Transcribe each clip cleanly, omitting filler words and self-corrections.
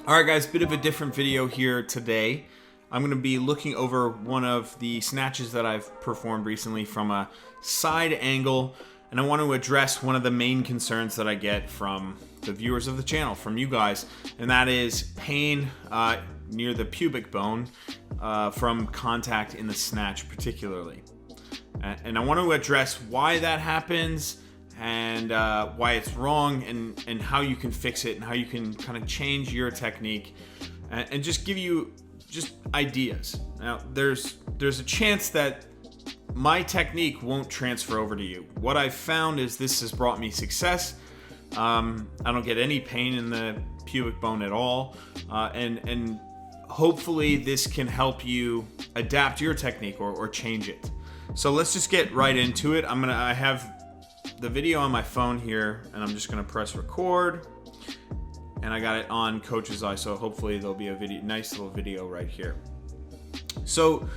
Alright guys, bit of a different video here today. I'm going to be looking over one of the snatches that I've performed recently from a side angle, and I want to address one of the main concerns that I get from the viewers of the channel, from you guys, and that is pain near the pubic bone from contact in the snatch particularly. And I want to address why that happens, and why it's wrong, and how you can fix it, and how you can kind of change your technique, and just give you just ideas. Now, there's a chance that my technique won't transfer over to you. What I've found is this has brought me success. I don't get any pain in the pubic bone at all, and hopefully this can help you adapt your technique or change it. So let's just get right into it. I have the video on my phone here, and I'm just gonna press record, and I got it on Coach's Eye, so hopefully there'll be a nice little video right here. So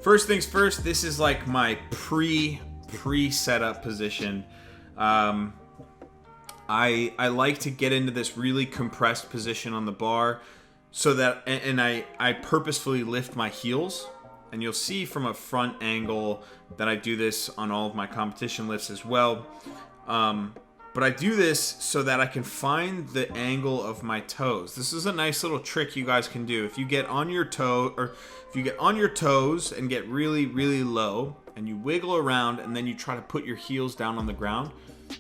first things first, this is like my pre-setup position. I like to get into this really compressed position on the bar, so that, and I purposefully lift my heels. And you'll see from a front angle that I do this on all of my competition lifts as well. But I do this so that I can find the angle of my toes. This is a nice little trick you guys can do. If you get on your toe, or if you get on your toes and get really, really low, and you wiggle around, and then you try to put your heels down on the ground,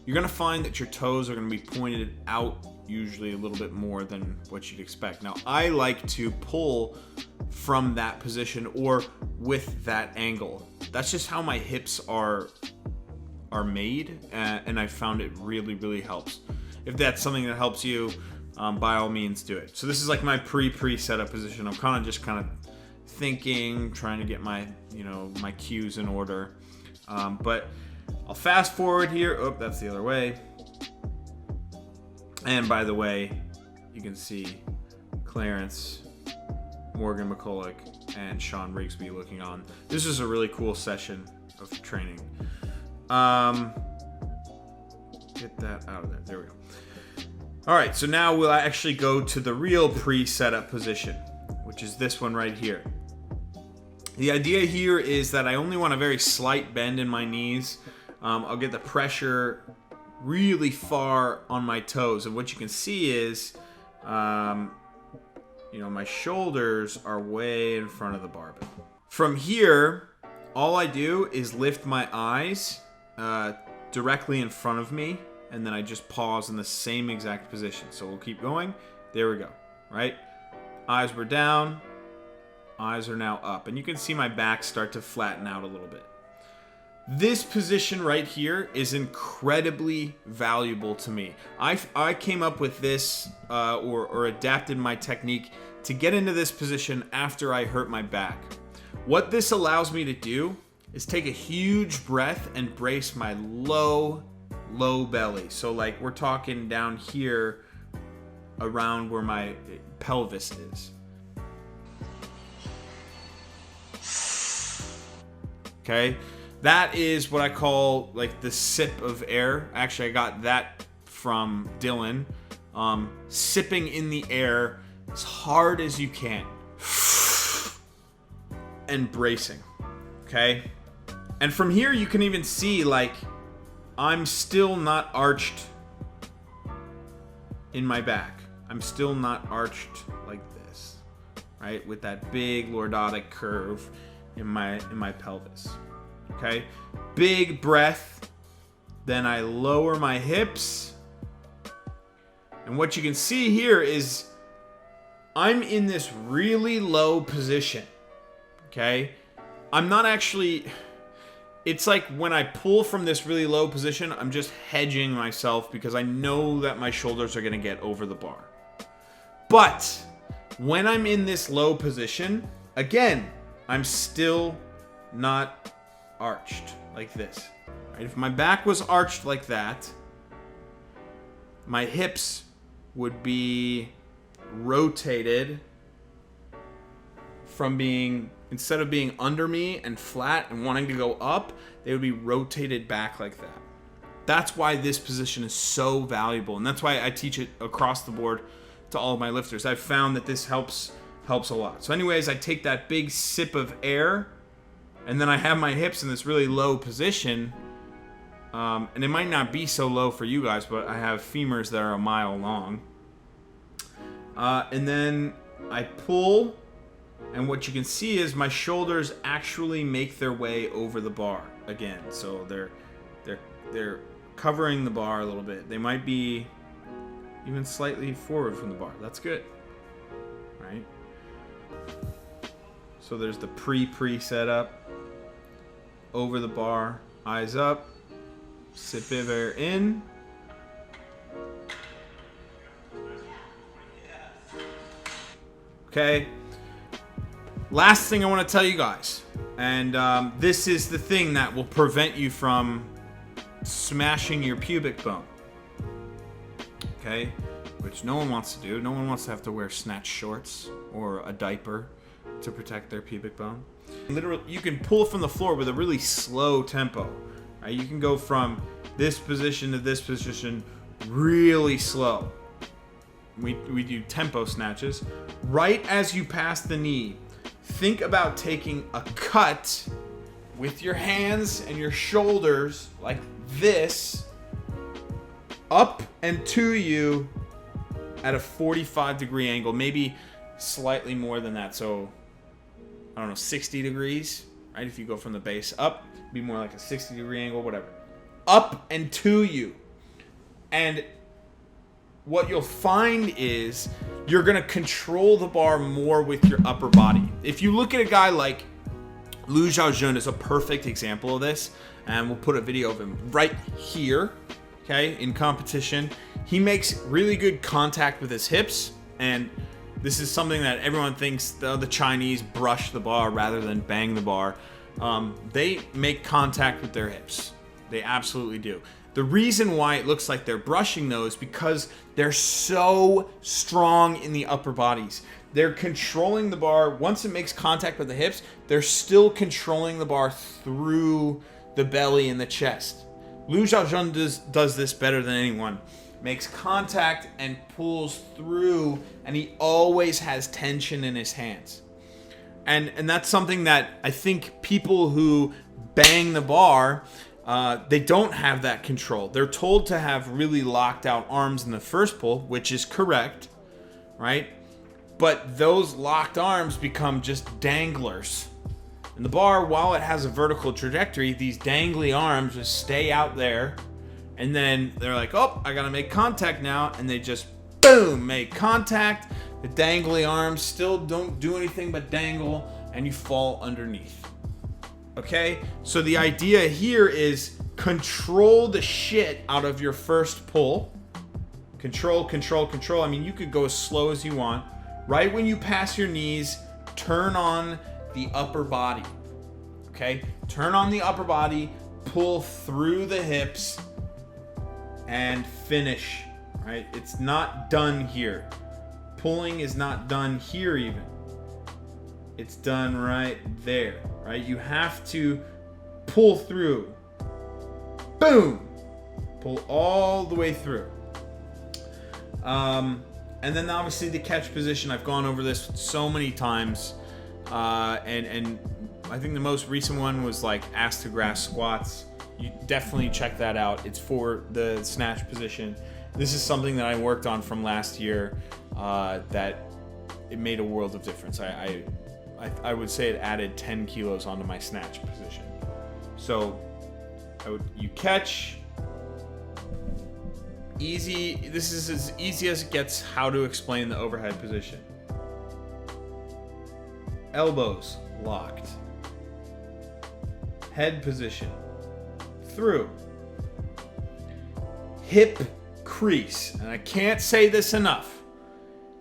you're gonna find that your toes are gonna be pointed out usually a little bit more than what you'd expect. Now, I like to pull from that position or with that angle. That's just how my hips are made, and I found it really helps. If that's something that helps you, by all means do it. So this is like my pre-setup position. I'm kind of thinking, trying to get my my cues in order, but I'll fast forward here. Oh, that's the other way. And by the way, you can see Clarence, Morgan McCulloch, and Sean Rigsby looking on. This is a really cool session of training. Get that out of there. There we go. All right, so now we'll actually go to the real pre-setup position, which is this one right here. The idea here is that I only want a very slight bend in my knees. I'll get the pressure really far on my toes, and what you can see is my shoulders are way in front of the barbell. From here, all I do is lift my eyes directly in front of me, and then I just pause in the same exact position. So we'll keep going. There we go. Right? Eyes were down. Eyes are now up. And you can see my back start to flatten out a little bit. This position right here is incredibly valuable to me. I came up with this or adapted my technique to get into this position after I hurt my back. What this allows me to do is take a huge breath and brace my low belly. So like we're talking down here around where my pelvis is. Okay? That is what I call like the sip of air. Actually, I got that from Dylan. Sipping in the air as hard as you can. And bracing. Okay? And from here, you can even see like I'm still not arched in my back. I'm still not arched like this. Right? With that big lordotic curve in my pelvis. Okay, big breath, then I lower my hips, and what you can see here is I'm in this really low position. Okay, I'm not actually, it's like when I pull from this really low position, I'm just hedging myself because I know that my shoulders are gonna get over the bar. But when I'm in this low position, again, I'm still not arched like this. Right? If my back was arched like that, my hips would be rotated from being, instead of being under me and flat and wanting to go up, they would be rotated back like that. That's why this position is so valuable, and that's why I teach it across the board to all of my lifters. I've found that this helps a lot. So anyways, I take that big sip of air, and then I have my hips in this really low position. And it might not be so low for you guys, but I have femurs that are a mile long. And then I pull, and what you can see is my shoulders actually make their way over the bar again. So they're covering the bar a little bit. They might be even slightly forward from the bar. That's good, right? So there's the pre setup. Over the bar, eyes up, sip of air in. Okay. Last thing I want to tell you guys, and this is the thing that will prevent you from smashing your pubic bone. Okay, which no one wants to do. No one wants to have to wear snatch shorts or a diaper to protect their pubic bone. Literally, you can pull from the floor with a really slow tempo. Right? You can go from this position to this position really slow. We do tempo snatches. Right as you pass the knee, think about taking a cut with your hands and your shoulders like this, up and to you at a 45-degree angle, maybe slightly more than that. So, I don't know, 60 degrees, right? If you go from the base up, it'd be more like a 60-degree angle, whatever. Up and to you. And what you'll find is you're going to control the bar more with your upper body. If you look at a guy like Liu Xiaojun is a perfect example of this, and we'll put a video of him right here, okay, in competition. He makes really good contact with his hips, and this is something that everyone thinks the Chinese brush the bar rather than bang the bar. They make contact with their hips. They absolutely do. The reason why it looks like they're brushing though is because they're so strong in the upper bodies. They're controlling the bar. Once it makes contact with the hips, they're still controlling the bar through the belly and the chest. Liu Xiaojun does this better than anyone. Makes contact and pulls through, and he always has tension in his hands. And that's something that I think people who bang the bar, they don't have that control. They're told to have really locked out arms in the first pull, which is correct, right? But those locked arms become just danglers. And the bar, while it has a vertical trajectory, these dangly arms just stay out there. And then they're like, oh, I gotta make contact now. And they just, boom, make contact. The dangly arms still don't do anything but dangle, and you fall underneath. Okay? So the idea here is control the shit out of your first pull. Control, control, control. I mean, you could go as slow as you want. Right when you pass your knees, turn on the upper body. Okay? Turn on the upper body, pull through the hips, and finish. Right? It's not done here. Pulling is not done here even. It's done right there. Right? You have to pull through. Boom! Pull all the way through. And then obviously the catch position. I've gone over this so many times. And I think the most recent one was like ass to grass squats. You definitely check that out. It's for the snatch position. This is something that I worked on from last year that it made a world of difference. I would say it added 10 kilos onto my snatch position. So you catch. Easy. This is as easy as it gets how to explain the overhead position. Elbows locked. Head position. Through. Hip crease. And I can't say this enough.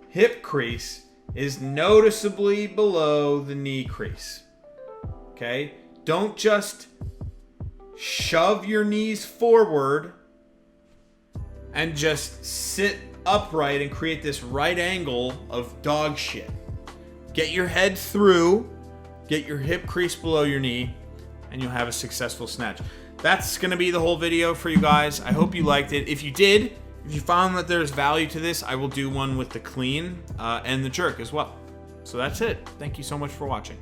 Hip crease is noticeably below the knee crease. Okay? Don't just shove your knees forward and just sit upright and create this right angle of dog shit. Get your head through, get your hip crease below your knee, and you'll have a successful snatch. That's going to be the whole video for you guys. I hope you liked it. If you did, If you found that there's value to this, I will do one with the clean and the jerk as well. So that's it. Thank you so much for watching.